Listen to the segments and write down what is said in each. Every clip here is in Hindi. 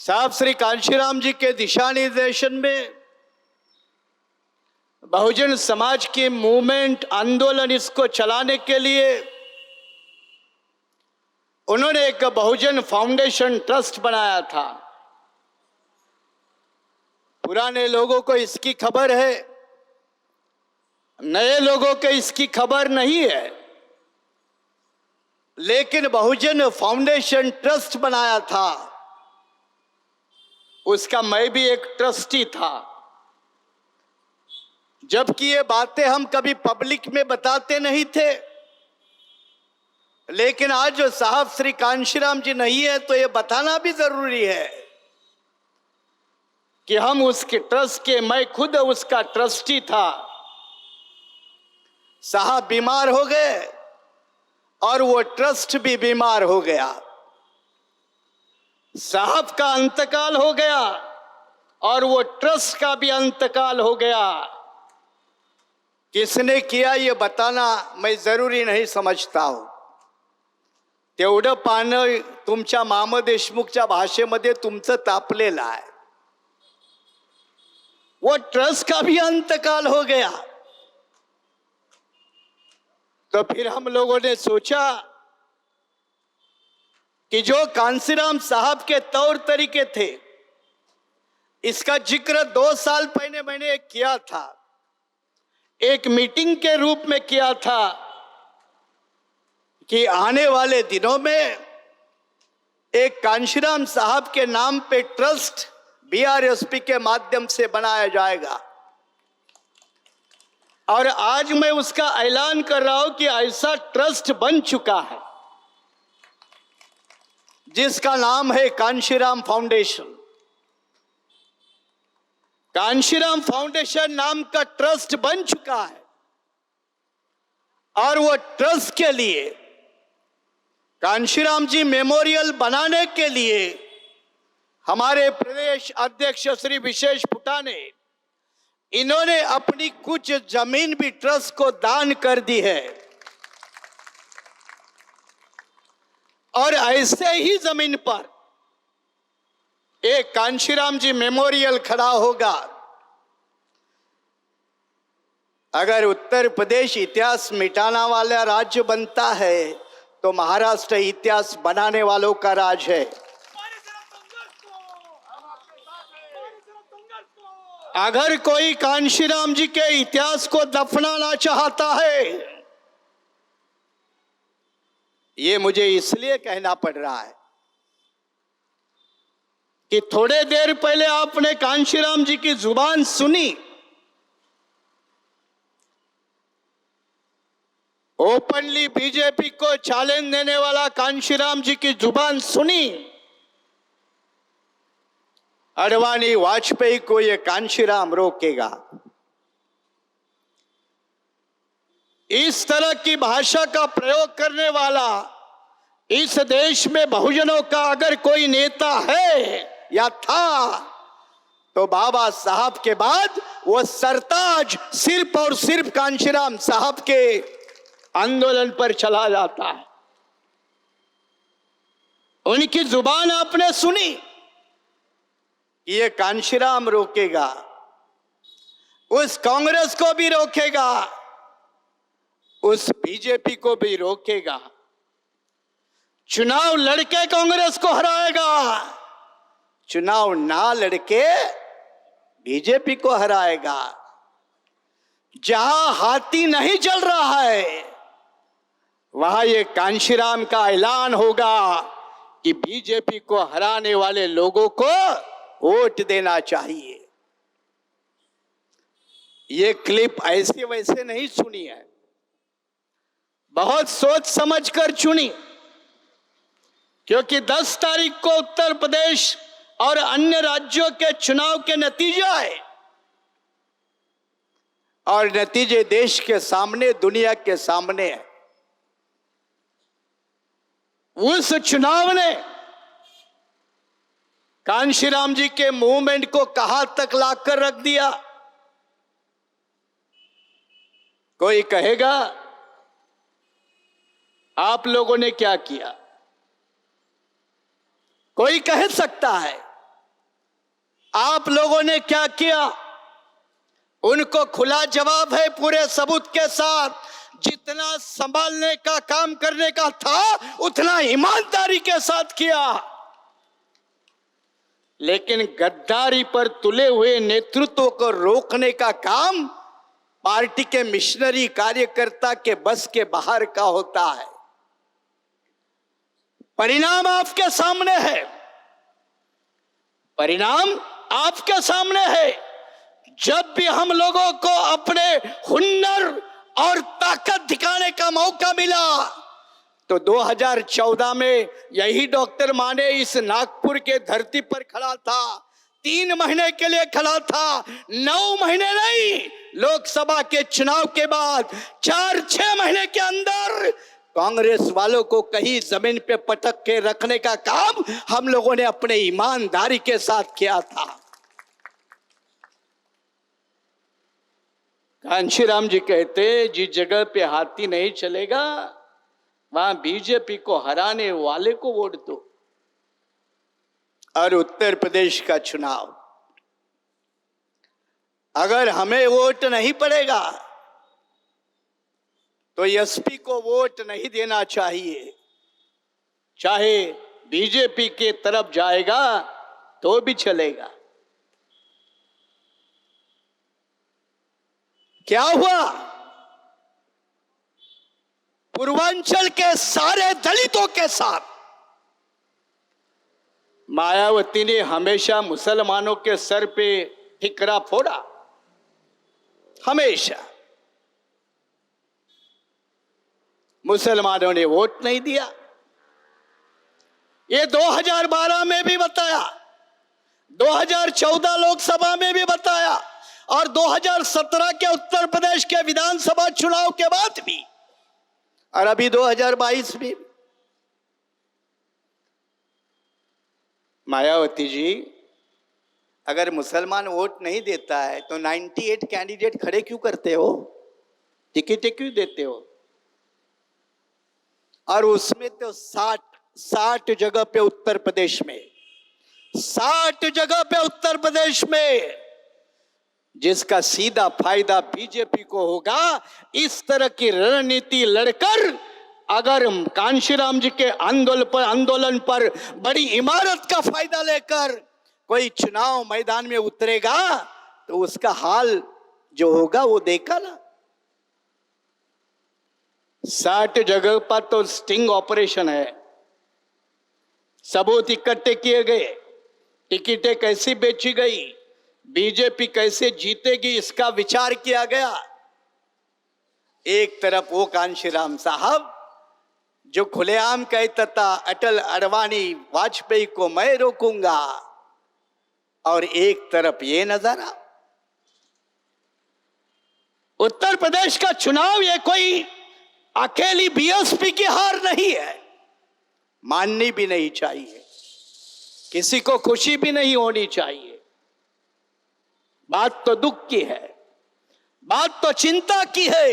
साहब श्री कांशीराम जी के दिशा निर्देशन में बहुजन समाज की मूवमेंट आंदोलन इसको चलाने के लिए उन्होंने एक बहुजन फाउंडेशन ट्रस्ट बनाया था। पुराने लोगों को इसकी खबर है, नए लोगों को इसकी खबर नहीं है, लेकिन बहुजन फाउंडेशन ट्रस्ट बनाया था। उसका मैं भी एक ट्रस्टी था। जबकि ये बातें हम कभी पब्लिक में बताते नहीं थे, लेकिन आज जो साहब श्री कांशीराम जी नहीं है तो ये बताना भी जरूरी है कि हम उसके ट्रस्ट के, मैं खुद उसका ट्रस्टी था। साहब बीमार हो गए और वो ट्रस्ट भी बीमार हो गया। साहब का अंतकाल हो गया और वो ट्रस्ट का भी अंतकाल हो गया। किसने किया ये बताना मैं जरूरी नहीं समजता हूं। तेवढं पानं तुमच्या मामा देशमुखच्या भाषेमध्ये तुमचं तापलेलं आहे। वो ट्रस्ट का भी अंतकाल हो गया। तो फिर हम लोगों ने सोचा कि जो कांशीराम साहब के तौर तरीके थे, इसका जिक्र 2 साल पहले मैंने किया था, एक मीटिंग के रूप में किया था कि आने वाले दिनों में एक कांशीराम साहब के नाम पे ट्रस्ट बीआरएसपी के माध्यम से बनाया जाएगा। और आज मैं उसका ऐलान कर रहा हूं कि ऐसा ट्रस्ट बन चुका है जिसका नाम है कांशीराम फाउंडेशन। कांशीराम फाउंडेशन नाम का ट्रस्ट बन चुका है और वो ट्रस्ट के लिए, कांशीराम जी मेमोरियल बनाने के लिए हमारे प्रदेश अध्यक्ष श्री विशेष फुटाने, इन्होंने अपनी कुछ जमीन भी ट्रस्ट को दान कर दी है। और ऐसे ही जमीन पर एक कांशीराम जी मेमोरियल खड़ा होगा। अगर उत्तर प्रदेश इतिहास मिटाने वाला राज्य बनता है तो महाराष्ट्र इतिहास बनाने वालों का राज है। अगर कोई कांशीराम जी के इतिहास को दफनाना चाहता है, ये मुझे इसलिए कहना पड़ रहा है कि थोड़े देर पहले आपने कांशीराम जी की जुबान सुनी। ओपनली बीजेपी को चैलेंज देने वाला कांशीराम जी की जुबान सुनी। अडवाणी वाजपेयी को ये कांशीराम रोकेगा। इस तरह की भाषा का प्रयोग करने वाला इस देश में बहुजनों का अगर कोई नेता है या था तो बाबा साहब के बाद वो सरताज सिर्फ और सिर्फ कांशीराम साहब के आंदोलन पर चला जाता है। उनकी जुबान आपने सुनी, ये कांशीराम रोकेगा, उस कांग्रेस को भी रोकेगा, उस बीजेपी को भी रोकेगा। चुनाव लड़के कांग्रेस को हराएगा, चुनाव ना लड़के बीजेपी को हराएगा। जहां हाथी नहीं चल रहा है वहां ये कांशीराम का ऐलान होगा कि बीजेपी को हराने वाले लोगों को वोट देना चाहिए। ये क्लिप ऐसे वैसे नहीं सुनी है, बहुत सोच समझ कर चुनी, क्योंकि 10 तारीख को उत्तर प्रदेश और अन्य राज्यों के चुनाव के नतीजे आए और नतीजे देश के सामने, दुनिया के सामने है। उस चुनाव ने कांशीराम जी के मूवमेंट को कहां तक लाकर रख दिया। कोई कहेगा आप लोगों ने क्या किया, कोई कह सकता है आप लोगों ने क्या किया? उनको खुला जवाब है पूरे सबूत के साथ। जितना संभालने का काम करने का था उतना ईमानदारी के साथ किया, लेकिन गद्दारी पर तुले हुए नेतृत्व को रोकने का काम पार्टी के मिशनरी कार्यकर्ता के बस के बाहर का होता है। परिणाम आपके सामने है, परिणाम आपके सामने है। जब भी हम लोगों को अपने हुनर और ताकत दिखाने का मौका मिला तो 2014 में यही डॉक्टर माने इस नागपुर के धरती पर खड़ा था। 3 महीने के लिए खड़ा था, 9 महीने नहीं, लोकसभा के चुनाव के बाद 4-6 महीने के अंदर कांग्रेस वालों को कहीं जमीन पे पटक के रखने का काम हम लोगों ने अपने ईमानदारी के साथ किया था। कांशीराम जी कहते, जिस जगह पे हाथी नहीं चलेगा वहां बीजेपी को हराने वाले को वोट दो। और उत्तर प्रदेश का चुनाव, अगर हमें वोट नहीं पड़ेगा तो एसपी को वोट नहीं देना चाहिए, चाहे बीजेपी के तरफ जाएगा तो भी चलेगा। क्या हुआ? पूर्वांचल के सारे दलितों के साथ मायावती ने हमेशा मुसलमानों के सर पे ठिकरा फोड़ा, हमेशा। मुसलमानों ने वोट नहीं दिया। ये 2012 में भी बताया, 2014 लोकसभा में भी बताया और 2017 के उत्तर प्रदेश के विधानसभा चुनाव के बाद भी, और अभी 2022 में। मायावती जी, अगर मुसलमान वोट नहीं देता है तो 98 कैंडिडेट खड़े क्यों करते हो? टिकट क्यों देते हो? और उसमें तो 60 जगह पे उत्तर प्रदेश में, 60 जगह पे उत्तर प्रदेश में जिसका सीधा फायदा बीजेपी को होगा। इस तरह की रणनीति लड़कर अगर कांशीराम जी के आंदोलन पर बड़ी इमारत का फायदा लेकर कोई चुनाव मैदान में उतरेगा तो उसका हाल जो होगा वो देखा ना। 60 जगह पर तो स्टिंग ऑपरेशन है, सबूत इकट्ठे किए गए, टिकटें कैसी बेची गई, बीजेपी कैसे जीतेगी इसका विचार किया गया। एक तरफ वो कांशीराम साहब जो खुलेआम कहता था अटल अडवाणी वाजपेयी को मैं रोकूंगा, और एक तरफ ये नजारा। उत्तर प्रदेश का चुनाव ये कोई अकेली बीएसपी की हार नहीं है, माननी भी नहीं चाहिए, किसी को खुशी भी नहीं होनी चाहिए। बात तो दुख की है, बात तो चिंता की है।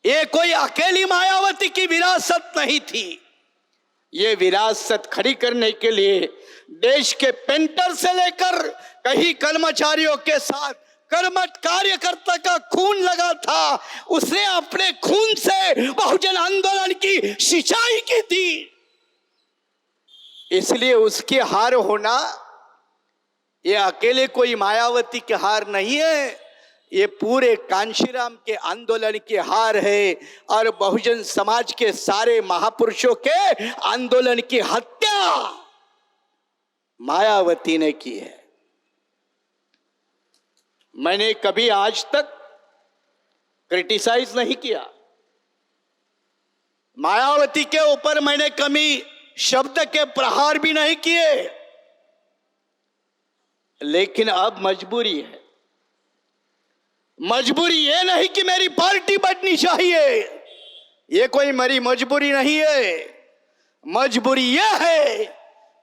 ये कोई अकेली मायावती की विरासत नहीं थी। ये विरासत खड़ी करने के लिए देश के पेंटर से लेकर कई कर्मचारियों के साथ कर्मठ कार्यकर्ता का खून लगा था। उसने अपने खून से बहुजन आंदोलन की सिंचाई की थी, इसलिए उसकी हार होना ये अकेले कोई मायावती की हार नहीं है, ये पूरे कांशीराम के आंदोलन की हार है। और बहुजन समाज के सारे महापुरुषों के आंदोलन की हत्या मायावती ने की है। मैंने कभी आज तक क्रिटिसाइज नहीं किया, मायावती के ऊपर मैंने कभी शब्द के प्रहार भी नहीं किए, लेकिन अब मजबूरी है। मजबूरी ये नहीं कि मेरी पार्टी बढ़नी चाहिए, ये कोई मेरी मजबूरी नहीं है। मजबूरी ये है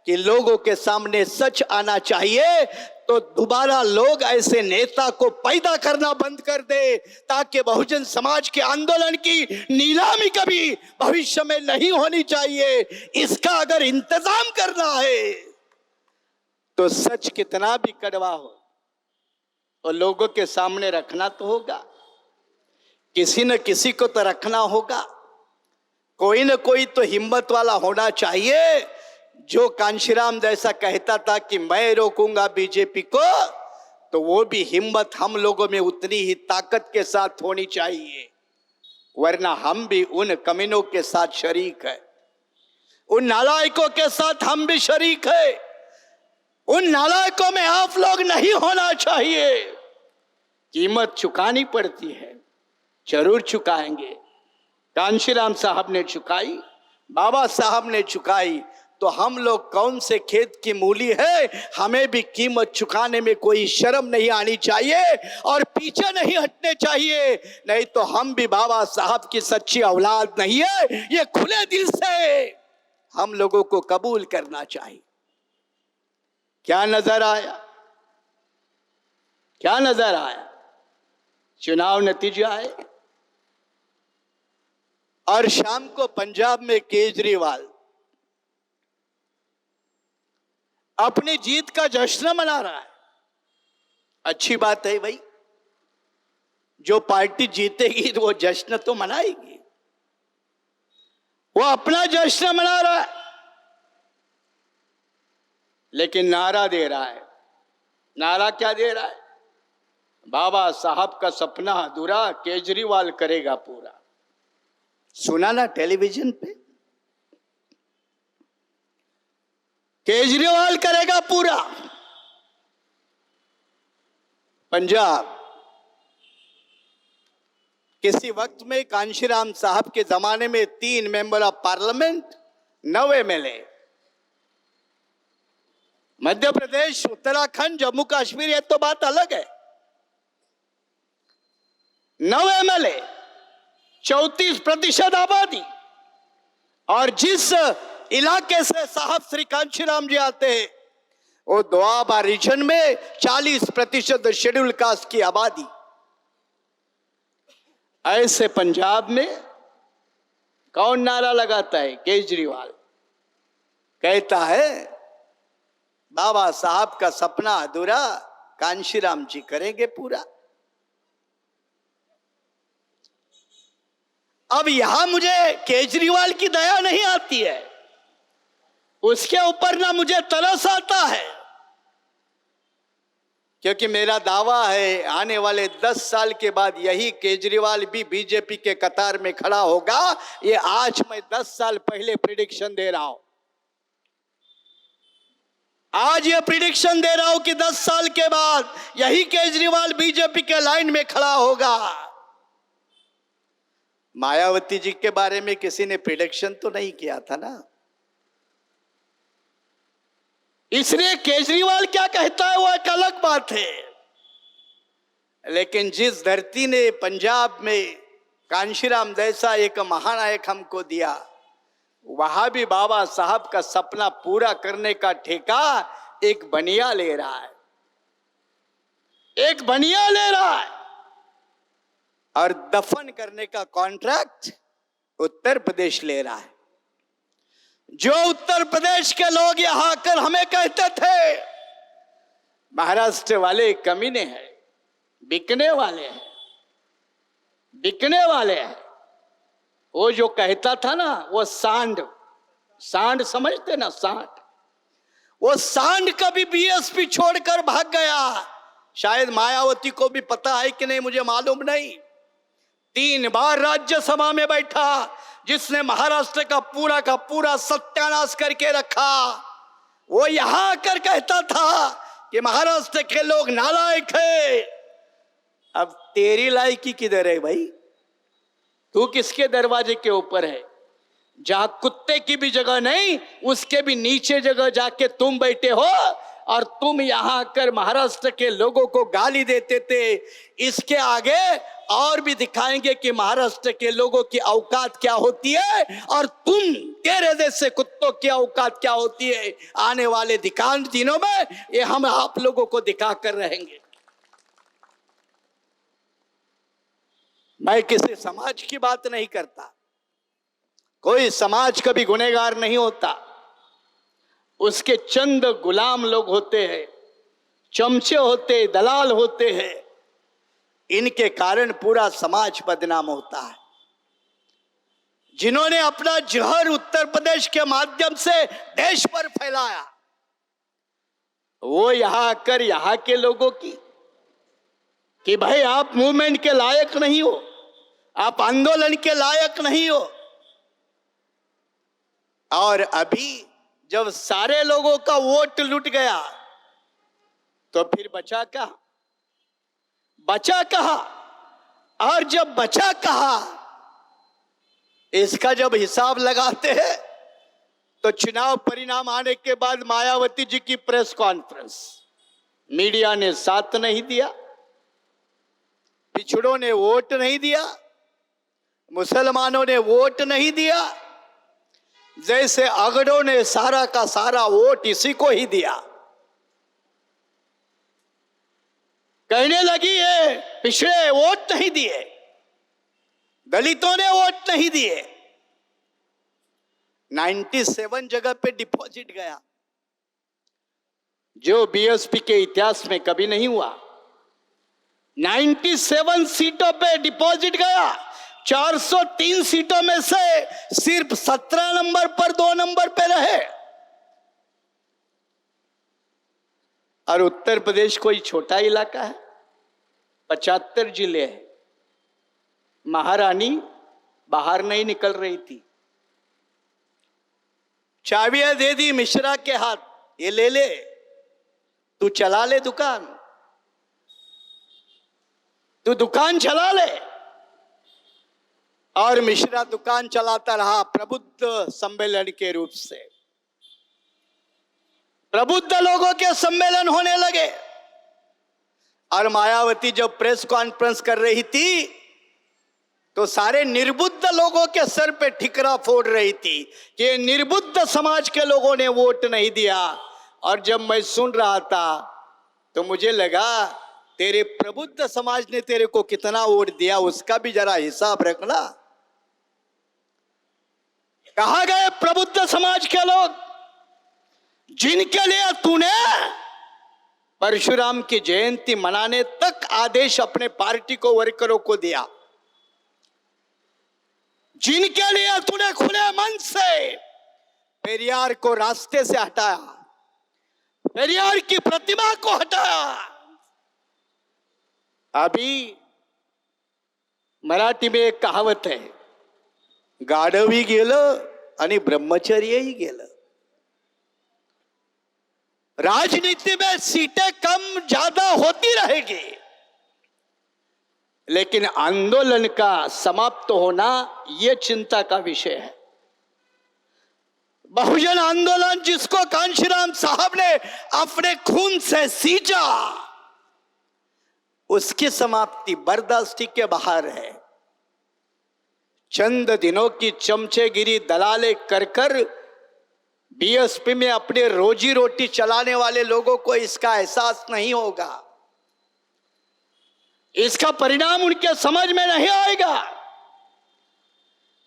कि लोगों के सामने सच आना चाहिए, तो दोबारा लोग ऐसे नेता को पैदा करना बंद कर दे, ताकि बहुजन समाज के आंदोलन की नीलामी कभी भविष्य में नहीं होनी चाहिए। इसका अगर इंतजाम करना है तो सच कितना भी कड़वा हो और लोगों के सामने रखना तो होगा, किसी न किसी को तो रखना होगा। कोई न कोई तो हिम्मत वाला होना चाहिए जो कांशीराम जैसा कहता था कि मैं रोकूंगा बीजेपी को, तो वो भी हिम्मत हम लोगों में उतनी ही ताकत के साथ होनी चाहिए, वरना हम भी उन कमीनों के साथ शरीक है, उन नालायकों के साथ हम भी शरीक है। उन नालायकों में आप लोग नहीं होना चाहिए। कीमत चुकानी पड़ती है, जरूर चुकाएंगे। कांशीराम साहब ने चुकाई, बाबा साहब ने चुकाई, तो हम लोग कौन से खेत की मूली है, हमें भी कीमत चुकाने में कोई शर्म नहीं आनी चाहिए और पीछे नहीं हटने चाहिए। नहीं तो हम भी बाबा साहब की सच्ची औलाद नहीं है, ये खुले दिल से हम लोगों को कबूल करना चाहिए। क्या नजर आया, क्या नजर आया? चुनाव नतीजे आए और शाम को पंजाब में केजरीवाल अपनी जीत का जश्न मना रहा है। अच्छी बात है भाई, जो पार्टी जीतेगी तो वो जश्न तो मनाएगी, वो अपना जश्न मना रहा है, लेकिन नारा दे रहा है। नारा क्या दे रहा है? बाबा साहब का सपना अधूरा केजरीवाल करेगा पूरा। सुना ना टेलीविजन पे, केजरीवाल करेगा पूरा। पंजाब किसी वक्त में कांशीराम साहब के जमाने में 3 member of parliament, 9 MLA। Madhya Pradesh, Uttarakhand, Jammu Kashmir, ये तो बात अलग है। 9 MLA, 34% आबादी, और जिस इलाके से साहब श्री कांशीराम जी आते हैं वो दोआबा रीजन में 40% शेड्यूल कास्ट की आबादी। ऐसे पंजाब में कौन नारा लगाता है? केजरीवाल कहता है बाबा साहब का सपना अधूरा कांशीराम जी करेंगे पूरा। अब यहां मुझे केजरीवाल की दया नहीं आती है, उसके ऊपर ना मुझे तरस आता है, क्योंकि मेरा दावा है आने वाले 10 साल के बाद यही केजरीवाल भी बीजेपी के कतार में खड़ा होगा। ये आज मैं 10 साल पहले प्रिडिक्शन दे रहा हूं, आज ये प्रिडिक्शन दे रहा हूं कि 10 साल के बाद यही केजरीवाल बीजेपी के लाइन में खड़ा होगा। मायावती जी के बारे में किसी ने प्रिडिक्शन तो नहीं किया था ना, इसलिए केजरीवाल क्या कहता है वो एक अलग बात है। लेकिन जिस धरती ने पंजाब में कांशीराम जैसा एक महानायक हमको दिया, वहां भी बाबा साहब का सपना पूरा करने का ठेका एक बनिया ले रहा है, एक बनिया ले रहा है, और दफन करने का कॉन्ट्रैक्ट उत्तर प्रदेश ले रहा है। जो उत्तर प्रदेश के लोग यहां आकर हमें कहते थे महाराष्ट्र वाले कमीने हैं, बिकने वाले हैं, बिकने वाले हैं, वो जो कहता था ना वो सांड, सांड समझते ना, सांड, वो सांड कभी बीएसपी छोड़कर भाग गया। शायद मायावती को भी पता है कि नहीं मुझे मालूम नहीं। 3 बार राज्यसभा में बैठा, जिसने महाराष्ट्र का पूरा सत्यानाश करके रखा। वो यहां आकर कहता था कि महाराष्ट्र के लोग नालायक है। अब तेरी लायकी किधर है भाई? तू किसके दरवाजे के ऊपर है? जहां कुत्ते की भी जगह नहीं, उसके भी नीचे जगह जाके तुम बैठे हो, और तुम यहां आकर महाराष्ट्र के लोगों को गाली देते थे। इसके आगे और भी दिखाएंगे कि महाराष्ट्र के लोगों की औकात क्या होती है, और तुम तेरे जैसे कुत्तों की औकात क्या होती है। आने वाले दिनों में ये हम आप लोगों को दिखा कर रहेंगे। मैं किसी समाज की बात नहीं करता, कोई समाज कभी गुनहगार नहीं होता। उसके चंद गुलाम लोग होते हैं, चमचे होते, दलाल होते हैं। इनके कारण पूरा समाज बदनाम होता है। जिन्होंने अपना जहर उत्तर प्रदेश के माध्यम से देश पर फैलाया, वो यहां आकर यहां के लोगों की कि भाई आप मूवमेंट के लायक नहीं हो, आप आंदोलन के लायक नहीं हो। और अभी जब सारे लोगों का वोट लुट गया तो फिर बचा कहां? बचा कहां? और जब बचा कहां, इसका जब हिसाब लगाते हैं तो चुनाव परिणाम आने के बाद मायावती जी की प्रेस कॉन्फ्रेंस, मीडिया ने साथ नहीं दिया, पिछड़ों ने वोट नहीं दिया, मुसलमानों ने वोट नहीं दिया, जैसे अगड़ों ने सारा का सारा वोट इसी को ही दिया। कहने लगी है पिछड़े वोट नहीं दिए, दलितों ने वोट नहीं दिए। 97 जगह पे डिपॉजिट गया, जो बीएसपी के इतिहास में कभी नहीं हुआ। 97 सीटों पे डिपॉजिट गया। 403 सीटों में से सिर्फ 17 नंबर पर 2 नंबर पे रहे। और उत्तर प्रदेश कोई छोटा इलाका है, 75 जिले हैं। महारानी बाहर नहीं निकल रही थी, चाबियां दे दी मिश्रा के हाथ, ये ले ले, तू चला ले दुकान, तू दुकान चला ले। और मिश्रा दुकान चलाता रहा प्रबुद्ध सम्मेलन के रूप से। प्रबुद्ध लोगों के सम्मेलन होने लगे। और मायावती जब प्रेस कॉन्फ्रेंस कर रही थी तो सारे निर्बुद्ध लोगों के सर पे ठिकरा फोड़ रही थी कि निर्बुद्ध समाज के लोगों ने वोट नहीं दिया। और जब मैं सुन रहा था तो मुझे लगा तेरे प्रबुद्ध समाज ने तेरे को कितना वोट दिया, उसका भी जरा हिसाब रखना। कहां गए प्रबुद्ध समाज के लोग जिनके लिए तूने परशुराम की जयंती मनाने तक आदेश अपने पार्टी को, वर्करों को दिया, जिनके लिए तूने खुले मन से पेरियार को रास्ते से हटाया, पेरियार की प्रतिमा को हटाया। अभी मराठी में एक कहावत है, गाढवही गेलं आणि ब्रह्मचर्यही गेलं। राजनीति में सीटें कम ज्यादा होती रहेगी, लेकिन आंदोलन का समाप्त होना यह चिंता का विषय है। बहुजन आंदोलन जिसको कांशीराम साहब ने अपने खून से सींचा, उसकी समाप्ति बर्दाश्ती के बाहर है। चंद दिनों की चमचेगिरी दलाले कर कर बीएसपी में अपने रोजी रोटी चलाने वाले लोगों को इसका एहसास नहीं होगा, इसका परिणाम उनके समझ में नहीं आएगा।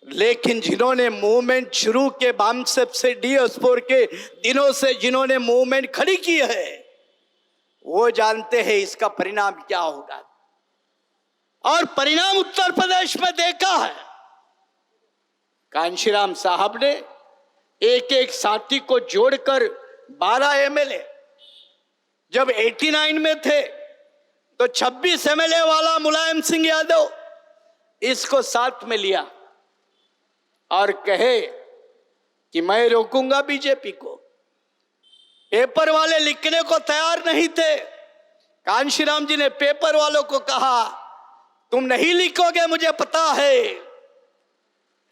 लेकिन जिन्होंने मूवमेंट शुरू के बामसेप से DS4 के दिनों से जिन्होंने मूवमेंट खड़ी की है, वो जानते हैं इसका परिणाम क्या होगा। और परिणाम उत्तर प्रदेश में देखा है। कांशीराम साहब ने एक एक साथी को जोड़कर 12 MLA, जब 89 में थे तो 26 MLA वाला मुलायम सिंह यादव इसको साथ में लिया और कहे कि मैं रोकूंगा बीजेपी को। पेपर वाले लिखने को तैयार नहीं थे। कांशीराम जी ने पेपर वालों को कहा, तुम नहीं लिखोगे मुझे पता है,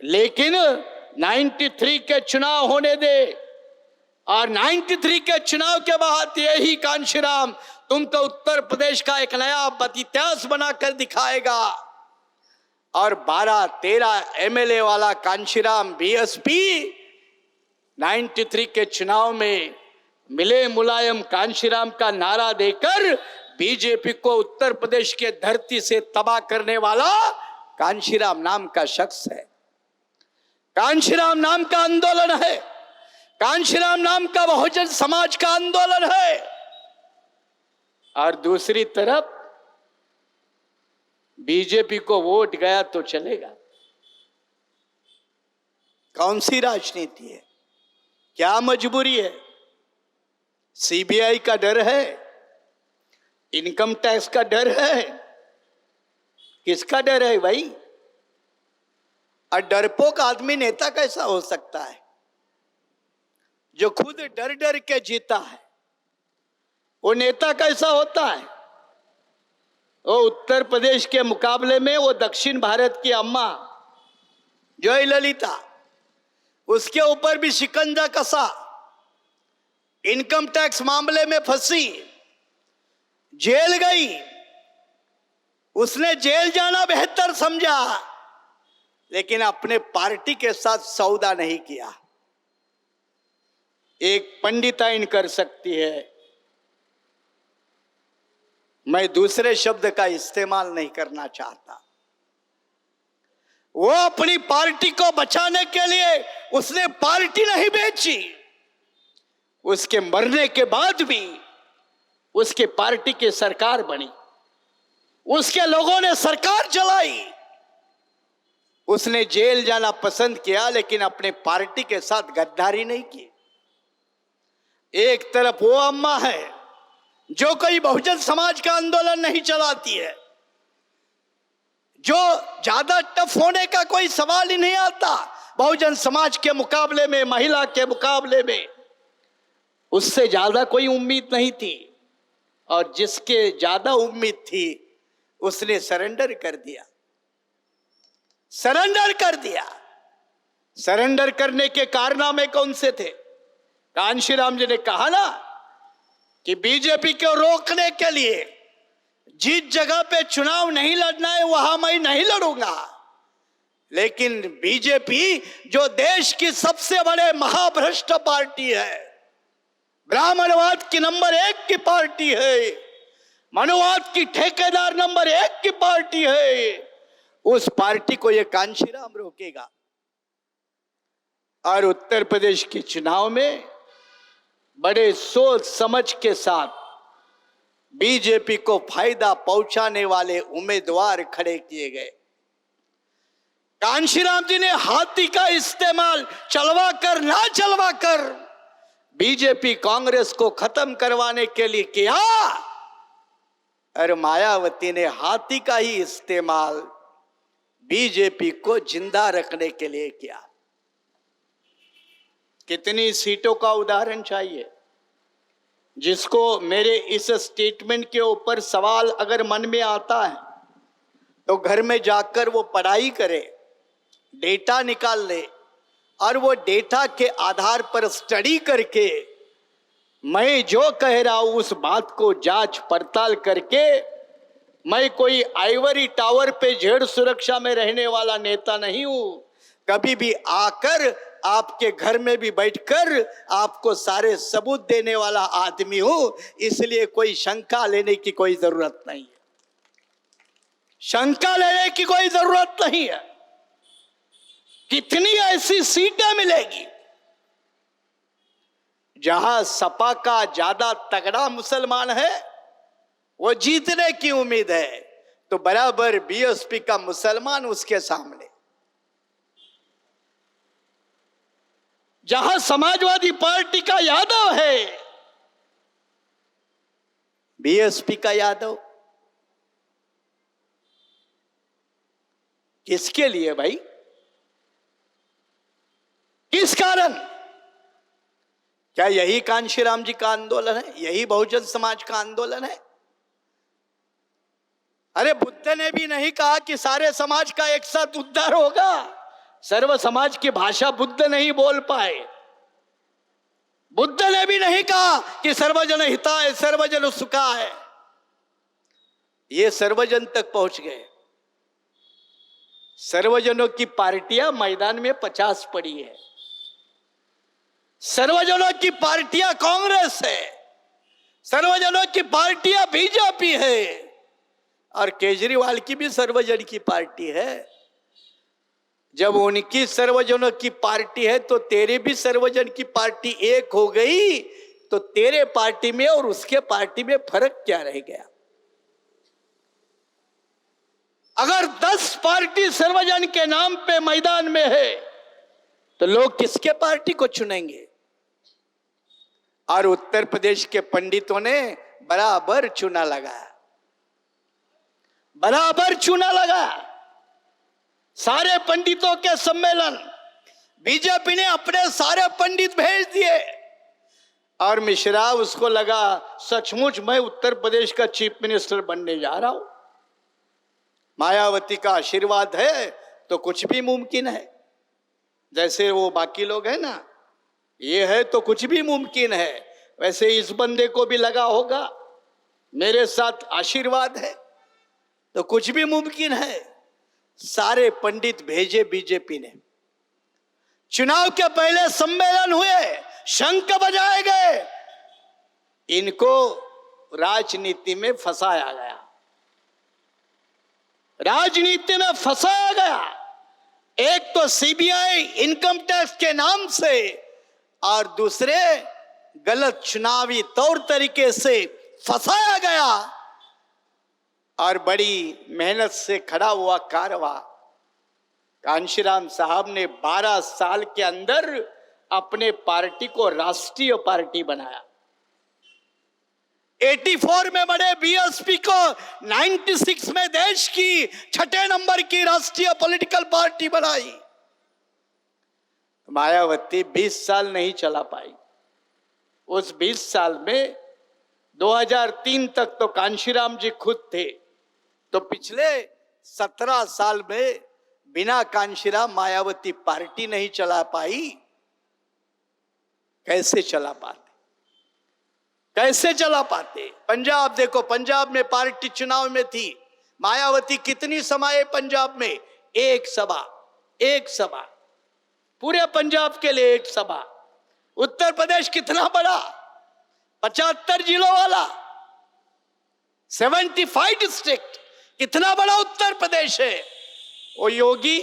लेकिन 93 के चुनाव होने दे, और 93 के चुनाव के बाद यही कांशीराम तुमको उत्तर प्रदेश का एक नया इतिहास बनाकर दिखाएगा। और 12-13 MLA वाला कांशीराम बीएसपी 93 के चुनाव में मिले मुलायम कांशीराम का नारा देकर बीजेपी को उत्तर प्रदेश के धरती से तबाह करने वाला कांशीराम नाम का शख्स है। कांशीराम नाम का आंदोलन है। कांशीराम नाम का बहुजन समाज का आंदोलन है, और दूसरी तरफ बीजेपी को वोट गया तो चलेगा। कौन सी राजनीति है? क्या मजबूरी है? सीबीआई का डर है? इनकम टैक्स का डर है? किसका डर है भाई? और डरपोक आदमी नेता कैसा हो सकता है? जो खुद डर डर के जीता है वो नेता कैसा होता है? वो उत्तर प्रदेश के मुकाबले में वो दक्षिण भारत की अम्मा जयललिता, उसके ऊपर भी शिकंजा कसा, इनकम टैक्स मामले में फंसी, जेल गई। उसने जेल जाना बेहतर समझा, लेकिन अपने पार्टी के साथ सौदा नहीं किया। एक पंडिताइन कर सकती है, मैं दूसरे शब्द का इस्तेमाल नहीं करना चाहता। वो अपनी पार्टी को बचाने के लिए उसने पार्टी नहीं बेची। उसके मरने के बाद भी उसके पार्टी की सरकार बनी, उसके लोगों ने सरकार चलाई। उसने जेल जाना पसंद किया, लेकिन अपने पार्टी के साथ गद्दारी नहीं की। एक तरफ वो अम्मा है जो कोई बहुजन समाज का आंदोलन नहीं चलाती है, जो ज्यादा टफ होने का कोई सवाल ही नहीं आता बहुजन समाज के मुकाबले में, महिला के मुकाबले में। उससे ज्यादा कोई उम्मीद नहीं थी, और जिसके ज्यादा उम्मीद थी उसने सरेंडर कर दिया। सरेंडर कर दिया। सरेंडर करने के कारनामे कौन से थे? कांशीराम जी ने कहा ना कि बीजेपी को रोकने के लिए जिस जगह पे चुनाव नहीं लड़ना है वहां मैं नहीं लड़ूंगा, लेकिन बीजेपी जो देश की सबसे बड़े महाभ्रष्ट पार्टी है, ब्राह्मणवाद की नंबर 1 की पार्टी है, मनुवाद की ठेकेदार नंबर 1 की पार्टी है, उस पार्टी को यह कांशीराम रोकेगा। और उत्तर प्रदेश के चुनाव में बड़े सोच समझ के साथ बीजेपी को फायदा पहुंचाने वाले उम्मीदवार खड़े किए गए। कांशीराम जी ने हाथी का इस्तेमाल चलवा कर ना चलवा कर बीजेपी कांग्रेस को खत्म करवाने के लिए किया, और मायावती ने हाथी का ही इस्तेमाल बीजेपी को जिंदा रखने के लिए किया। कितनी सीटों का उदाहरण चाहिए? जिसको मेरे इस स्टेटमेंट के ऊपर सवाल अगर मन में आता है तो घर में जाकर वो पढ़ाई करे, डेटा निकाल ले, और वो डेटा के आधार पर स्टडी करके मैं जो कह रहा हूं उस बात को जांच पड़ताल करके, मैं कोई आइवरी टावर पे जेड़ सुरक्षा में रहने वाला नेता नहीं हूं। कभी भी आकर आपके घर में भी बैठकर आपको सारे सबूत देने वाला आदमी हूं, इसलिए कोई शंका लेने की कोई जरूरत नहीं है। शंका लेने की कोई जरूरत नहीं है। कितनी ऐसी सीटें मिलेगी जहां सपा का ज्यादा तगड़ा मुसलमान है, वो जीतने की उम्मीद है, तो बराबर बीएसपी का मुसलमान उसके सामने। जहां समाजवादी पार्टी का यादव है, बीएसपी का यादव। किसके लिए भाई? किस कारण? क्या यही कांशीराम जी का आंदोलन है? यही बहुजन समाज का आंदोलन है? अरे बुद्ध ने भी नहीं कहा कि सारे समाज का एक साथ उद्धार होगा। सर्व समाज की भाषा बुद्ध नहीं बोल पाए। बुद्ध ने भी नहीं कहा कि सर्वजन हिताय सर्वजन सुखाय। ये सर्वजन तक पहुंच गए। सर्वजनों की पार्टियां मैदान में 50 पड़ी है। सर्वजनों की पार्टियां कांग्रेस है, सर्वजनों की पार्टियां बीजेपी है, और केजरीवाल की भी सर्वजन की पार्टी है। जब उनकी सर्वजनों की पार्टी है तो तेरी भी सर्वजन की पार्टी एक हो गई, तो तेरे पार्टी में और उसके पार्टी में फर्क क्या रह गया? अगर 10 पार्टी सर्वजन के नाम पे मैदान में है तो लोग किसके पार्टी को चुनेंगे? और उत्तर प्रदेश के पंडितों ने बराबर चुना लगाया, बराबर चुना लगाया। सारे पंडितों के सम्मेलन बीजेपी ने अपने सारे पंडित भेज दिए और मिश्रा उसको लगा सचमुच मैं उत्तर प्रदेश का चीफ मिनिस्टर बनने जा रहा हूं। मायावती का आशीर्वाद है तो कुछ भी मुमकिन है। जैसे वो बाकी लोग हैं ना, ये है तो कुछ भी मुमकिन है, वैसे इस बंदे को भी लगा होगा मेरे साथ आशीर्वाद है तो कुछ भी मुमकिन है। सारे पंडित भेजे बीजेपी ने। चुनाव के पहले सम्मेलन हुए, शंख बजाए गए, इनको राजनीति में फंसाया गया, राजनीति में फंसाया गया। एक तो सीबीआई इनकम टैक्स के नाम से और दूसरे गलत चुनावी तौर तरीके से फंसाया गया। और बड़ी मेहनत से खड़ा हुआ कारवा कांशीराम साहब ने 12 साल के अंदर अपने पार्टी को राष्ट्रीय पार्टी बनाया। 84 में बने बीएसपी को 96 में देश की 6ठे नंबर की राष्ट्रीय पॉलिटिकल पार्टी बनाई। मायावती 20 साल नहीं चला पाई। उस 20 साल में 2003 तक तो कांशीराम जी खुद थे, तो पिछले 17 साल में बिना कांशीराम मायावती पार्टी नहीं चला पाई। कैसे चला पाते, कैसे चला पाते? पंजाब देखो, पंजाब में पार्टी चुनाव में थी, मायावती कितनी समाये पंजाब में? एक सभा, एक सभा, पूरे पंजाब के लिए एक सभा। उत्तर प्रदेश कितना बड़ा, 75 जिलों वाला, 75 डिस्ट्रिक्ट, कितना बड़ा उत्तर प्रदेश है। वो योगी,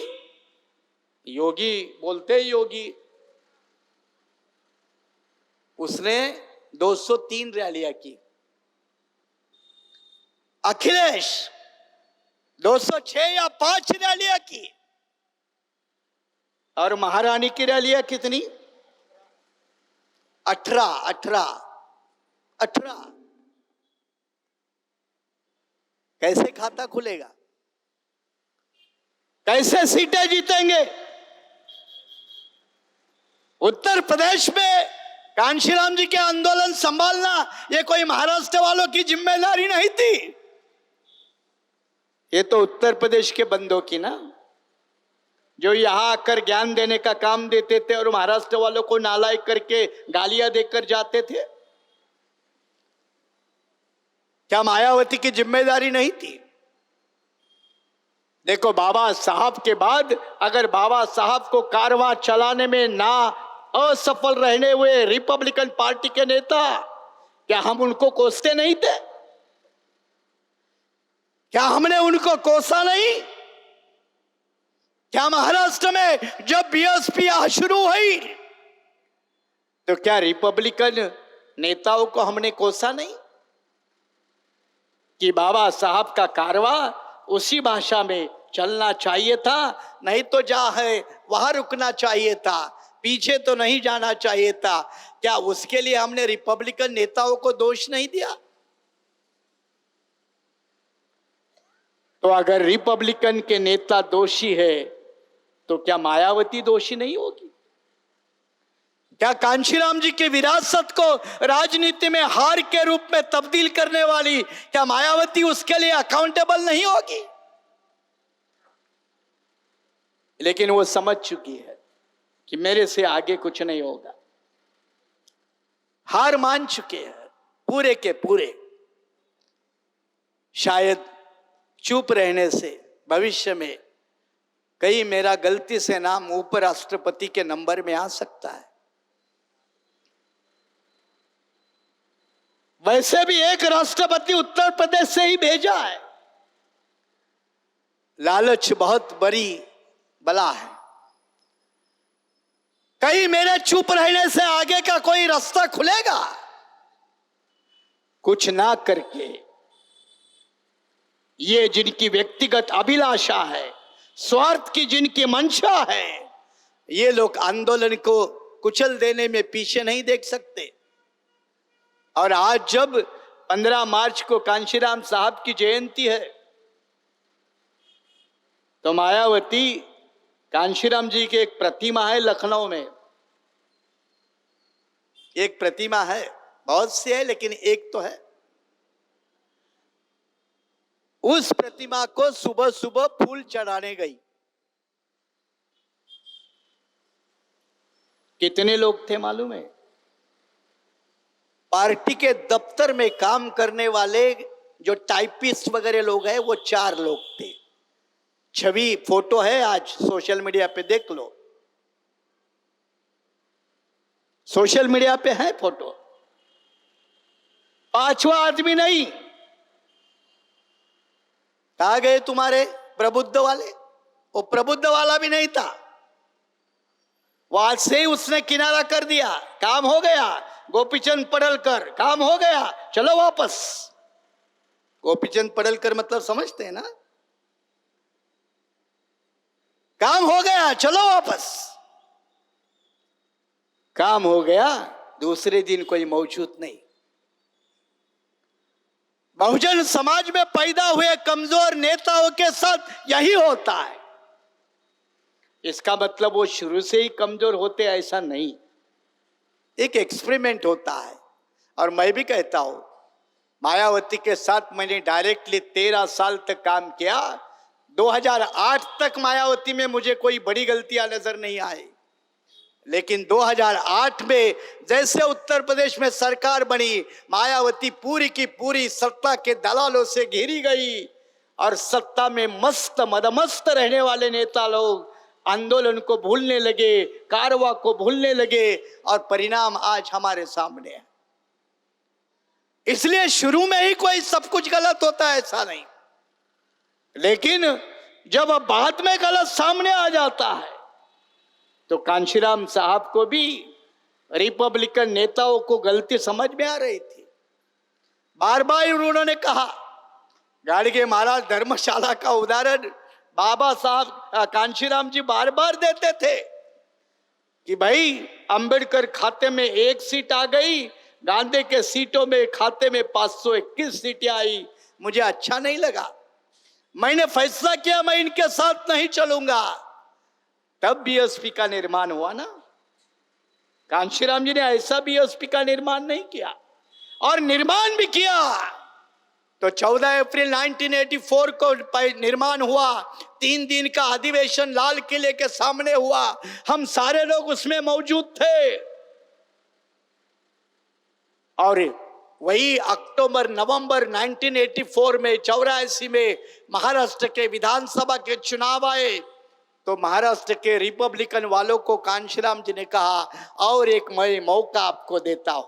योगी बोलते योगी, उसने 203 रैलियां की। अखिलेश 206 या 5 रैलियां की। और महारानी की रैलियां कितनी? 18। कैसे खाता खुलेगा, कैसे सीटें जीतेंगे? उत्तर प्रदेश में कांशीराम जी के आंदोलन संभालना ये कोई महाराष्ट्र वालों की जिम्मेदारी नहीं थी, ये तो उत्तर प्रदेश के बंदों की ना, जो यहां आकर ज्ञान देने का काम देते थे और महाराष्ट्र वालों को नालायक करके गालियां देकर जाते थे। क्या मायावती की जिम्मेदारी नहीं थी? देखो, बाबा साहब के बाद अगर बाबा साहब को कारवां चलाने में ना असफल रहने हुए रिपब्लिकन पार्टी के नेता, क्या हम उनको कोसते नहीं थे? क्या हमने उनको कोसा नहीं? क्या महाराष्ट्र में जब बीएसपी शुरू हुई तो क्या रिपब्लिकन नेताओं को हमने कोसा नहीं कि बाबा साहब का कारवा उसी भाषा में चलना चाहिए था, नहीं तो जहां है वहां रुकना चाहिए था, पीछे तो नहीं जाना चाहिए था? क्या उसके लिए हमने रिपब्लिकन नेताओं को दोष नहीं दिया? तो अगर रिपब्लिकन के नेता दोषी है तो क्या मायावती दोषी नहीं होगी? क्या कांशीराम जी की विरासत को राजनीति में हार के रूप में तब्दील करने वाली क्या मायावती उसके लिए अकाउंटेबल नहीं होगी? लेकिन वो समझ चुकी है कि मेरे से आगे कुछ नहीं होगा, हार मान चुके हैं पूरे के पूरे। शायद चुप रहने से भविष्य में कहीं मेरा गलती से नाम उपराष्ट्रपति के नंबर में आ सकता है। वैसे भी एक राष्ट्रपति उत्तर प्रदेश से ही भेजा है। लालच बहुत बड़ी बला है। कहीं मेरे चुप रहने से आगे का कोई रास्ता खुलेगा? कुछ ना करके ये जिनकी व्यक्तिगत अभिलाषा है, स्वार्थ की जिनकी मंशा है, ये लोग आंदोलन को कुचल देने में पीछे नहीं देख सकते। और आज जब 15 मार्च को कांशीराम साहब की जयंती है, तो मायावती कांशीराम जी की एक प्रतिमा है लखनऊ में। एक प्रतिमा है, बहुत सी है लेकिन एक तो है। उस प्रतिमा को सुबह सुबह फूल चढ़ाने गई। कितने लोग थे मालूम है? पार्टी के दफ्तर में काम करने वाले जो टाइपिस्ट वगैरह लोग हैं, वो 4 लोग थे। छवि फोटो है, आज सोशल मीडिया पे देख लो, सोशल मीडिया पे है फोटो। 5वां आदमी नहीं। कहा गए तुम्हारे प्रबुद्ध वाले? वो प्रबुद्ध वाला भी नहीं था। वो आज से ही उसने किनारा कर दिया, काम हो गया। गोपीचंद पडलकर, काम हो गया, चलो वापस। गोपीचंद पडलकर मतलब समझते हैं ना? काम हो गया, चलो वापस। काम हो गया, दूसरे दिन कोई मौजूद नहीं। बहुजन समाज में पैदा हुए कमजोर नेताओं के साथ यही होता है। इसका मतलब वो शुरू से ही कमजोर होते, ऐसा नहीं। एक एक्सपेरिमेंट होता है। और मैं भी कहता हूं, मायावती के साथ मैंने डायरेक्टली 13 साल तक काम किया। 2008 तक मायावती में मुझे कोई बड़ी गलतियां नजर नहीं आई, लेकिन 2008 में जैसे उत्तर प्रदेश में सरकार बनी, मायावती पूरी की पूरी सत्ता के दलालों से घिरी गई और सत्ता में मस्त मदमस्त रहने वाले नेता लोग आंदोलन को भूलने लगे, कारवा को भूलने लगे, और परिणाम आज हमारे सामने है। इसलिए शुरू में ही कोई सब कुछ गलत होता है ऐसा नहीं, लेकिन जब अब बाद में गलत सामने आ जाता है, तो कांशीराम साहब को भी रिपब्लिकन नेताओं को गलती समझ में आ रही थी। बार बार उन्होंने कहा, गाड़गे महाराज धर्मशाला का उदाहरण बाबा साहब कांशीराम जी बार बार देते थे कि भाई अंबेडकर खाते में 1 सीट आ गई, गांधी के सीटों में खाते में 521 सीटें आई। मुझे अच्छा नहीं लगा, मैंने फैसला किया मैं इनके साथ नहीं चलूंगा। तब बीएसपी का निर्माण हुआ ना। कांशीराम जी ने ऐसा बीएसपी का निर्माण नहीं किया, और निर्माण भी किया तो 14 अप्रैल 1984 को निर्माण हुआ। 3 दिन का अधिवेशन लाल किले के सामने हुआ, हम सारे लोग उसमें मौजूद थे। और वही अक्टूबर नवंबर 1984 में 84 में महाराष्ट्र के विधानसभा के चुनाव आए, तो महाराष्ट्र के रिपब्लिकन वालों को कांशीराम जी ने कहा, और एक मैं मौका आपको देता हूं।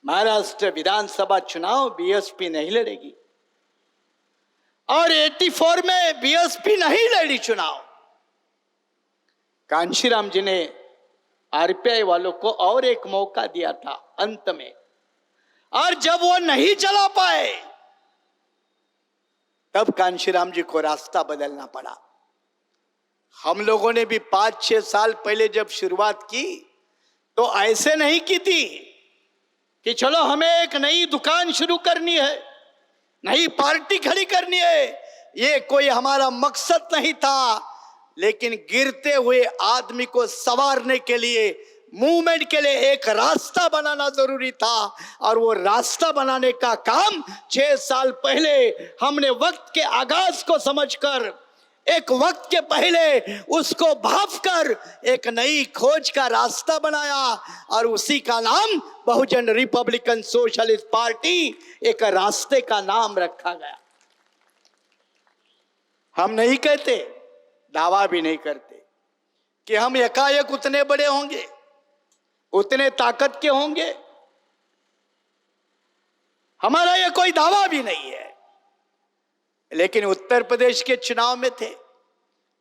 महाराष्ट्र विधानसभा चुनाव बीएसपी नहीं लड़ेगी, और 84 में बीएसपी नहीं लड़ी चुनाव। कांशीराम जी ने आरपीआई वालों को और एक मौका दिया था अंत में, और जब वो नहीं चला पाए, तब कांशीराम जी को रास्ता बदलना पड़ा। हम लोगों ने भी 5-6 साल पहले जब शुरुआत की, तो ऐसे नहीं की थी कि चलो हमें एक नई दुकान शुरू करनी है, नई पार्टी खड़ी करनी है। ये कोई हमारा मकसद नहीं था, लेकिन गिरते हुए आदमी को संवारने के लिए, मूवमेंट के लिए एक रास्ता बनाना जरूरी था। और वो रास्ता बनाने का काम 6 साल पहले हमने वक्त के आगाज को समझकर, एक वक्त के पहले उसको भाप कर एक नई खोज का रास्ता बनाया, और उसी का नाम बहुजन रिपब्लिकन सोशलिस्ट पार्टी, एक रास्ते का नाम रखा गया। हम नहीं कहते, दावा भी नहीं करते कि हम एकाएक उतने बड़े होंगे, उतने ताकत के होंगे। हमारा यह कोई दावा भी नहीं है। लेकिन उत्तर प्रदेश के चुनाव में थे,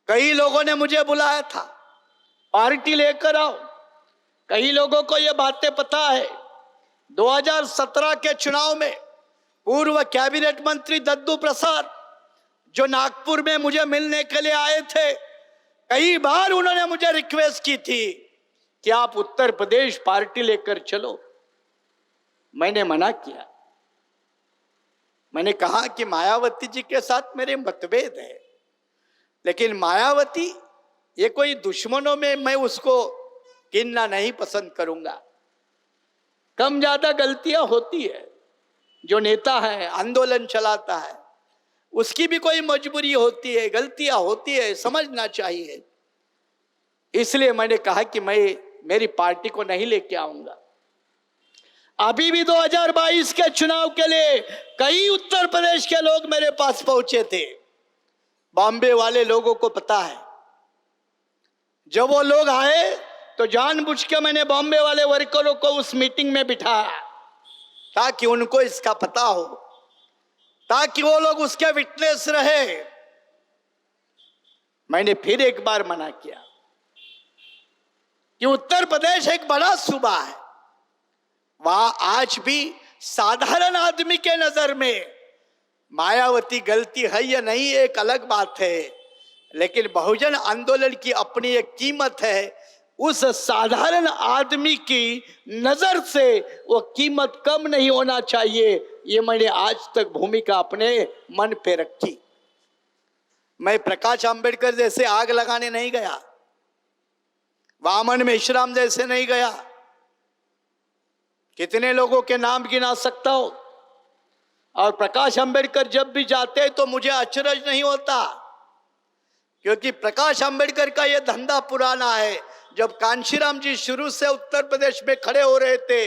कई लोगों ने मुझे बुलाया था, पार्टी लेकर आओ। कई लोगों को ये बातें पता है। 2017 के चुनाव में पूर्व कैबिनेट मंत्री दद्दू प्रसाद जो नागपुर में मुझे मिलने के लिए आए थे, कई बार उन्होंने मुझे रिक्वेस्ट की थी कि आप उत्तर प्रदेश पार्टी लेकर चलो। मैंने मना किया। मैंने कहा कि मायावती जी के साथ मेरे मतभेद है, लेकिन मायावती ये कोई दुश्मनों में मैं उसको गिनना नहीं पसंद करूंगा। कम ज्यादा गलतियां होती है। जो नेता है, आंदोलन चलाता है, उसकी भी कोई मजबूरी होती है, गलतियां होती है, समझना चाहिए। इसलिए मैंने कहा कि मैं मेरी पार्टी को नहीं लेके आऊंगा। अभी भी 2022 के चुनाव के लिए कई उत्तर प्रदेश के लोग मेरे पास पहुंचे थे। बॉम्बे वाले लोगों को पता है। जब वो लोग आए तो जानबूझ के मैंने बॉम्बे वाले वर्करों को उस मीटिंग में बिठाया ताकि उनको इसका पता हो, ताकि वो लोग उसके विटनेस रहे। मैंने फिर एक बार मना किया कि उत्तर प्रदेश एक बड़ा सूबा है। वहां आज भी साधारण आदमी के नजर में मायावती गलती है या नहीं एक अलग बात है, लेकिन बहुजन आंदोलन की अपनी एक कीमत है। उस साधारण आदमी की नजर से वो कीमत कम नहीं होना चाहिए। ये मैंने आज तक भूमिका अपने मन पे रखी। मैं प्रकाश आंबेडकर जैसे आग लगाने नहीं गया, वामन मेश्राम जैसे नहीं गया। कितने लोगों के नाम गिना सकता हो। और प्रकाश आंबेडकर जब भी जाते तो मुझे अचरज नहीं होता, क्योंकि प्रकाश आंबेडकर का यह धंधा पुराना है। जब कांशीराम जी शुरू से उत्तर प्रदेश में खड़े हो रहे थे,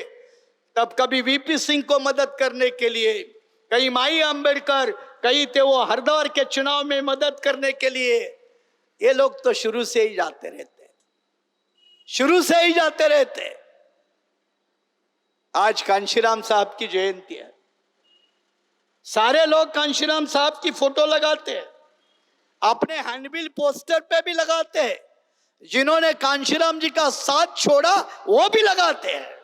तब कभी वीपी सिंह को मदद करने के लिए, कई माई आंबेडकर, कई थे वो हरिद्वार के चुनाव में मदद करने के लिए। ये लोग तो शुरू से ही जाते रहते, शुरू से ही जाते रहते। आज कांशीराम साहब की जयंती है, सारे लोग कांशीराम साहब की फोटो लगाते हैं, अपने हैंडबिल पोस्टर पे भी लगाते हैं। जिन्होंने कांशीराम जी का साथ छोड़ा वो भी लगाते हैं।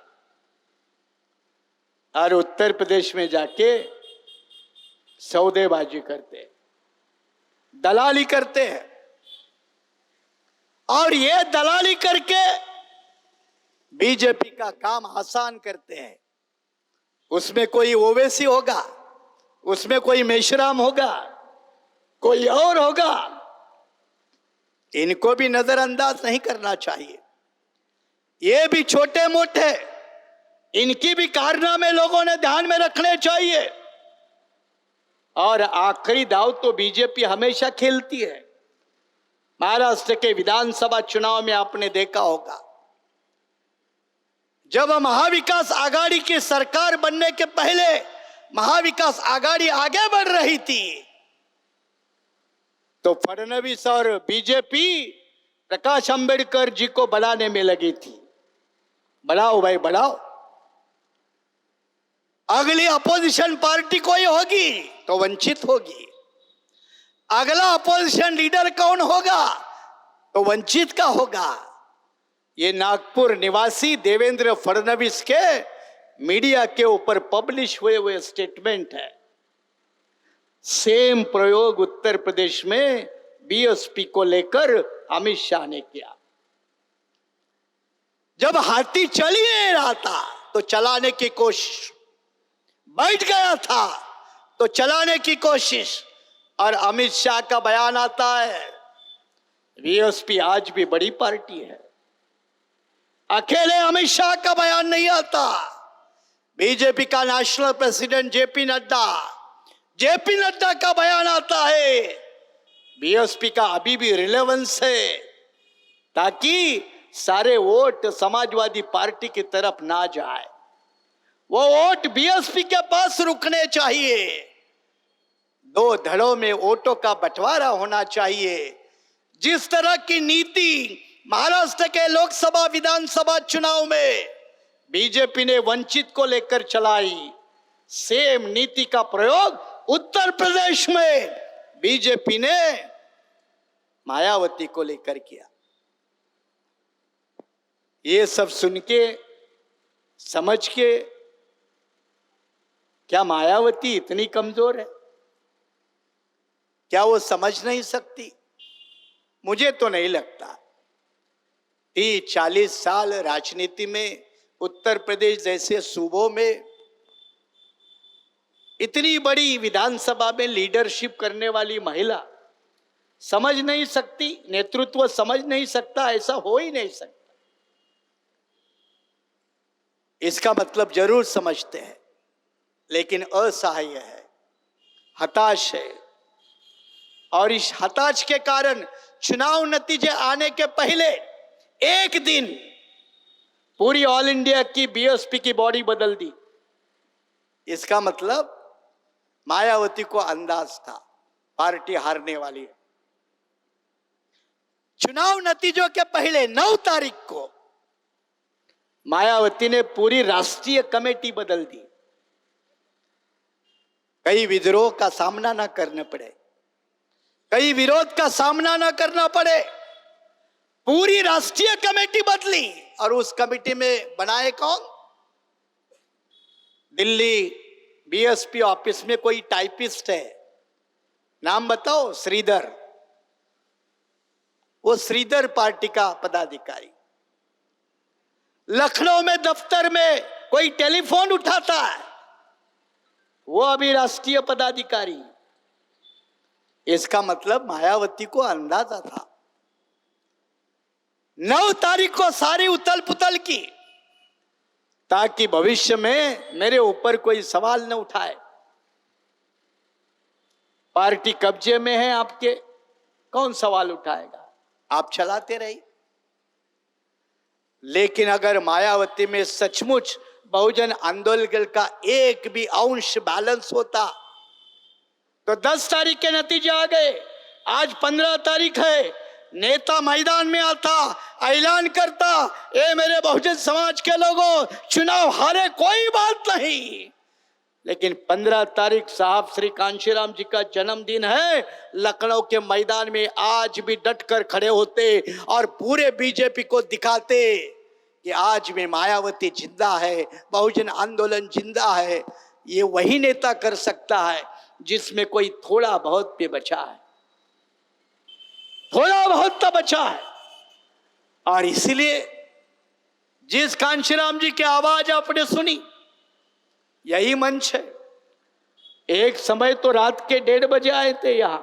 और उत्तर प्रदेश में जाके सौदेबाजी करते हैं, दलाली करते हैं। और ये दलाली करके बीजेपी का काम आसान करते हैं। उसमें कोई ओवैसी होगा, उसमें कोई मेश्राम होगा, कोई और होगा। इनको भी नजरअंदाज नहीं करना चाहिए। ये भी छोटे मोटे, इनकी भी कारनामे लोगों ने ध्यान में रखने चाहिए। और आखिरी दाव तो बीजेपी हमेशा खेलती है। महाराष्ट्र के विधानसभा चुनाव में आपने देखा होगा, जब महाविकास आघाड़ी की सरकार बनने के पहले महाविकास आघाड़ी आगे बढ़ रही थी, तो फडणवीस और बीजेपी प्रकाश आंबेडकर जी को बनाने में लगी थी। बढ़ाओ भाई बढ़ाओ। अगली अपोजिशन पार्टी कोई होगी तो वंचित होगी। अगला अपोजिशन लीडर कौन होगा तो वंचित का होगा। ये नागपुर निवासी देवेंद्र फडणवीस के मीडिया के ऊपर पब्लिश हुए स्टेटमेंट है। सेम प्रयोग उत्तर प्रदेश में बीएसपी को लेकर अमित शाह ने किया। जब हाथी चल ही नहीं रहा था तो चलाने की कोशिश, बैठ गया था तो चलाने की कोशिश। और अमित शाह का बयान आता है, बीएसपी आज भी बड़ी पार्टी है। अकेले अमित शाह का बयान नहीं आता, बीजेपी का नेशनल प्रेसिडेंट जेपी नड्डा का बयान आता है। बीएसपी का अभी भी रिलेवेंस है, ताकि सारे वोट समाजवादी पार्टी की तरफ ना जाए। वो वोट बीएसपी के पास रुकने चाहिए। दो धड़ों में वोटों का बंटवारा होना चाहिए। जिस तरह की नीति महाराष्ट्र के लोकसभा विधानसभा चुनाव में बीजेपी ने वंचित को लेकर चलाई, सेम नीति का प्रयोग उत्तर प्रदेश में बीजेपी ने मायावती को लेकर किया। ये सब सुन के, समझ के, क्या मायावती इतनी कमजोर है? क्या वो समझ नहीं सकती? मुझे तो नहीं लगता। 30-40 साल राजनीति में, उत्तर प्रदेश जैसे सूबों में, इतनी बड़ी विधानसभा में लीडरशिप करने वाली महिला समझ नहीं सकती, नेतृत्व समझ नहीं सकता? ऐसा हो ही नहीं सकता। इसका मतलब जरूर समझते हैं, लेकिन असहाय है, हताश है। और इस हताश के कारण चुनाव नतीजे आने के पहले एक दिन पूरी ऑल इंडिया की बीएसपी की बॉडी बदल दी। इसका मतलब मायावती को अंदाज था पार्टी हारने वाली है। चुनाव नतीजों के पहले 9 तारीख को मायावती ने पूरी राष्ट्रीय कमेटी बदल दी। कई विद्रोह का सामना ना करना पड़े, कई विरोध का सामना ना करना पड़े, पूरी राष्ट्रीय कमेटी बदली। और उस कमेटी में बनाए कौन? दिल्ली बीएसपी ऑफिस में कोई टाइपिस्ट है, नाम बताओ, श्रीधर। वो श्रीधर पार्टी का पदाधिकारी। लखनऊ में दफ्तर में कोई टेलीफोन उठाता है, वो अभी राष्ट्रीय पदाधिकारी। इसका मतलब मायावती को अंदाजा था। 9 तारीख को सारी उथल पुथल की, ताकि भविष्य में मेरे ऊपर कोई सवाल न उठाए। पार्टी कब्जे में है आपके, कौन सवाल उठाएगा? आप चलाते रहिए। लेकिन अगर मायावती में सचमुच बहुजन आंदोलन का एक भी अंश बैलेंस होता तो 10 तारीख के नतीजे आ गए। आज 15 तारीख है, नेता मैदान में आता, ऐलान करता, ए मेरे बहुजन समाज के लोगों, चुनाव हारे कोई बात नहीं, लेकिन 15 तारीख साहब श्री कांशीराम जी का जन्मदिन है। लखनऊ के मैदान में आज भी डट कर खड़े होते और पूरे बीजेपी को दिखाते कि आज में मायावती जिंदा है, बहुजन आंदोलन जिंदा है। ये वही नेता कर सकता है जिसमें कोई थोड़ा बहुत पे बचा है, थोड़ा बहुत तो बचा है। और इसलिए जिस कांशीराम जी की आवाज आपने सुनी, यही मंच है। एक समय तो रात के 1:30 बजे आए थे यहां,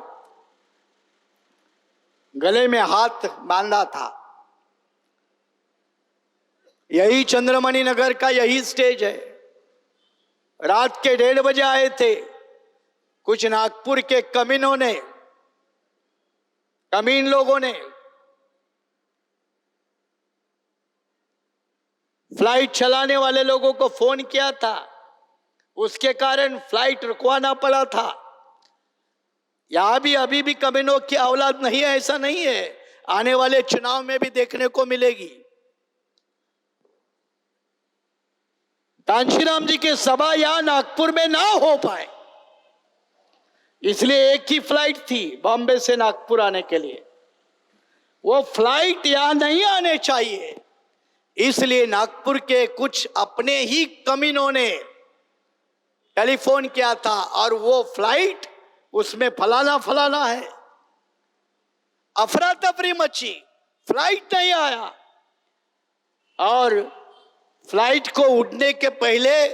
गले में हाथ बांधा था। यही चंद्रमणि नगर का यही स्टेज है। रात के 1:30 बजे आए थे। कुछ नागपुर के कमीन लोगों ने फ्लाइट चलाने वाले लोगों को फोन किया था, उसके कारण फ्लाइट रुकवाना पड़ा था। यहां भी अभी भी कमीनों की औलाद नहीं है, ऐसा नहीं है, आने वाले चुनाव में भी देखने को मिलेगी। कांशीराम जी की सभा यहां नागपुर में ना हो पाए, इसलिए एक ही फ्लाइट थी बॉम्बे से नागपुर आने के लिए। वो फ्लाइट यहां नहीं आने चाहिए, इसलिए नागपुर के कुछ अपने ही कमीनों ने टेलीफोन किया था और वो फ्लाइट, उसमें फलाना फलाना है। अफरा तफरी मची, फ्लाइट नहीं आया। और फ्लाइट को उड़ने के पहले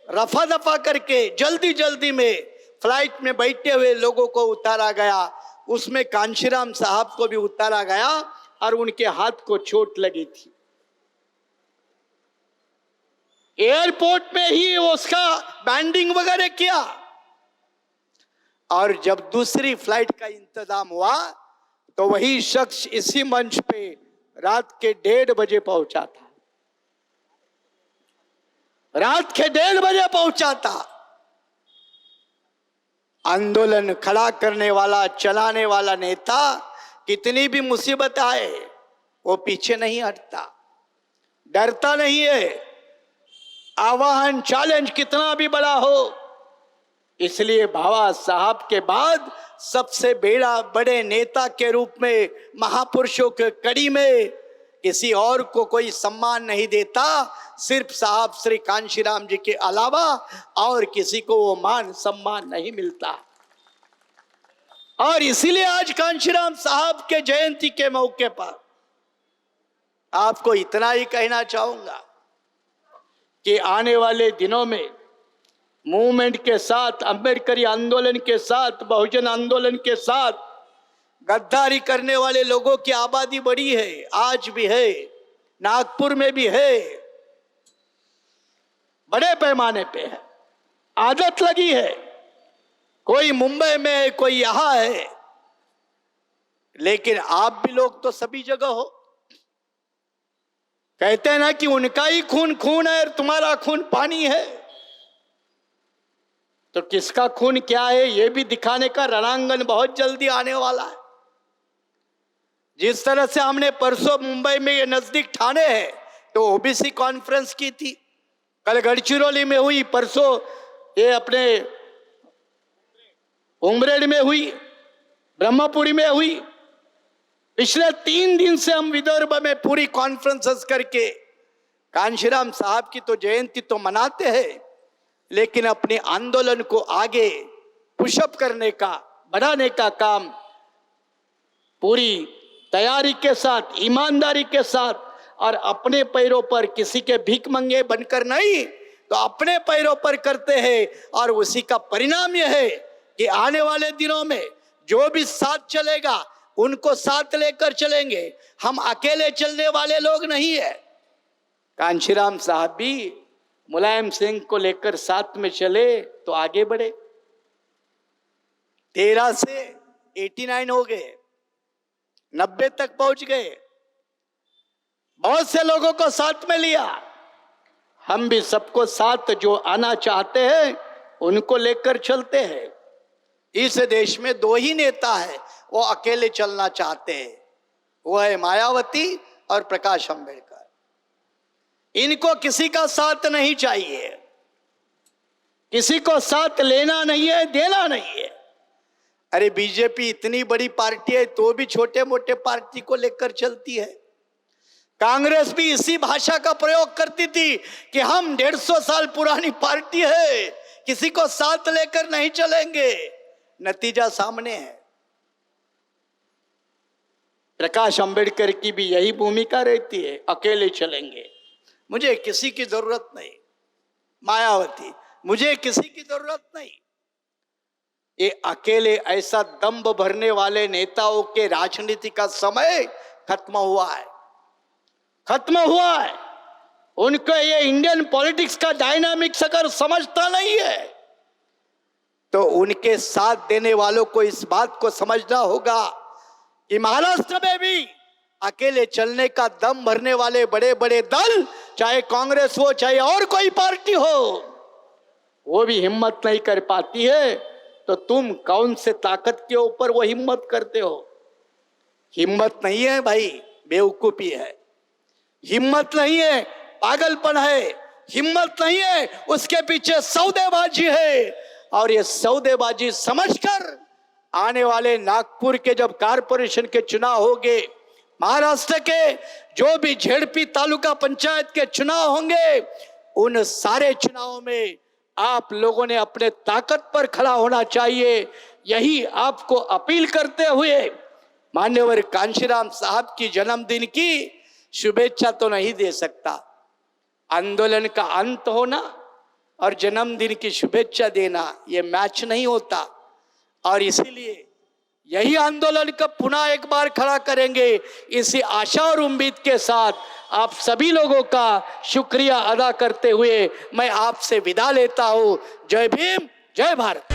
रफा दफा करके जल्दी जल्दी में फ्लाइट में बैठे हुए लोगों को उतारा गया। उसमें कांशीराम साहब को भी उतारा गया और उनके हाथ को चोट लगी थी। एयरपोर्ट में ही उसका बैंडिंग वगैरह किया। और जब दूसरी फ्लाइट का इंतजाम हुआ तो वही शख्स इसी मंच पे रात के 1:30 बजे पहुंचा था। रात के 1:30 बजे पहुंचा था। आंदोलन खड़ा करने वाला, चलाने वाला नेता कितनी भी मुसीबत आए वो पीछे नहीं हटता, डरता नहीं है। आह्वान, चैलेंज कितना भी बड़ा हो। इसलिए बाबा साहब के बाद सबसे बड़े नेता के रूप में, महापुरुषों के कड़ी में किसी और को कोई सम्मान नहीं देता, सिर्फ साहब श्री कांशीराम जी के अलावा और किसी को वो मान सम्मान नहीं मिलता। और इसीलिए आज कांशीराम साहब के जयंती के मौके पर आपको इतना ही कहना चाहूंगा कि आने वाले दिनों में मूवमेंट के साथ, अंबेडकरी आंदोलन के साथ, बहुजन आंदोलन के साथ गद्दारी करने वाले लोगों की आबादी बढ़ी है, आज भी है, नागपुर में भी है, बड़े पैमाने पे है, आदत लगी है। कोई मुंबई में है, कोई यहां है, लेकिन आप भी लोग तो सभी जगह हो। कहते हैं ना कि उनका ही खून खून है और तुम्हारा खून पानी है, तो किसका खून क्या है यह भी दिखाने का रणांगन बहुत जल्दी आने वाला है। जिस तरह से हमने परसों मुंबई में, ये नजदीक ठाणे है, तो ओबीसी कॉन्फ्रेंस की थी, कल गढ़चिरौली में हुई, परसों ये अपने उमरेड में हुई, ब्रह्मपुरी में हुई। पिछले 3 दिन से हम विदर्भ में पूरी कॉन्फ्रेंसेस करके कांशीराम साहब की तो जयंती तो मनाते हैं, लेकिन अपने आंदोलन को आगे पुशअप करने का, बढ़ाने का काम पूरी तैयारी के साथ, ईमानदारी के साथ और अपने पैरों पर, किसी के भीख मंगे बनकर नहीं, तो अपने पैरों पर करते हैं। और उसी का परिणाम यह है कि आने वाले दिनों में जो भी साथ चलेगा उनको साथ लेकर चलेंगे। हम अकेले चलने वाले लोग नहीं है। कांशीराम साहब भी मुलायम सिंह को लेकर साथ में चले तो आगे बढ़े। 13 से 89 हो गए, 90 तक पहुंच गए, बहुत से लोगों को साथ में लिया। हम भी सबको साथ, जो आना चाहते हैं उनको लेकर चलते हैं। इस देश में 2 ही नेता है वो अकेले चलना चाहते हैं, वो है मायावती और प्रकाश अंबेडकर। इनको किसी का साथ नहीं चाहिए, किसी को साथ लेना नहीं है, देना नहीं है। अरे बीजेपी इतनी बड़ी पार्टी है तो भी छोटे मोटे पार्टी को लेकर चलती है। कांग्रेस भी इसी भाषा का प्रयोग करती थी कि हम 150 साल पुरानी पार्टी है, किसी को साथ लेकर नहीं चलेंगे। नतीजा सामने है। प्रकाश अंबेडकर की भी यही भूमिका रहती है, अकेले चलेंगे, मुझे किसी की जरूरत नहीं। मायावती, मुझे किसी की जरूरत नहीं। ये अकेले ऐसा दंभ भरने वाले नेताओं के राजनीति का समय खत्म हुआ है, खत्म हुआ है। उनको ये इंडियन पॉलिटिक्स का डायनामिक्स अगर समझता नहीं है तो उनके साथ देने वालों को इस बात को समझना होगा कि महाराष्ट्र में भी अकेले चलने का दम भरने वाले बड़े बड़े दल, चाहे कांग्रेस हो चाहे और कोई पार्टी हो, वो भी हिम्मत नहीं कर पाती है। तो तुम कौन से ताकत के ऊपर वो हिम्मत करते हो? हिम्मत नहीं है भाई, बेवकूफी है। हिम्मत नहीं है, पागलपन है। हिम्मत नहीं है, उसके पीछे सौदेबाजी है। और ये सौदेबाजी समझकर आने वाले नागपुर के जब कारपोरेशन के चुनाव होंगे, महाराष्ट्र के जो भी झेड़पी तालुका पंचायत के चुनाव होंगे, उन सारे चुनावों में आप लोगों ने अपने ताकत पर खड़ा होना चाहिए। यही आपको अपील करते हुए मान्यवर कांशीराम साहब की जन्मदिन की शुभेच्छा तो नहीं दे सकता। आंदोलन का अंत होना और जन्मदिन की शुभेच्छा देना ये मैच नहीं होता। और इसीलिए यही आंदोलन का पुनः एक बार खड़ा करेंगे। इसी आशा और उम्मीद के साथ आप सभी लोगों का शुक्रिया अदा करते हुए मैं आपसे विदा लेता हूं। जय भीम, जय भारत।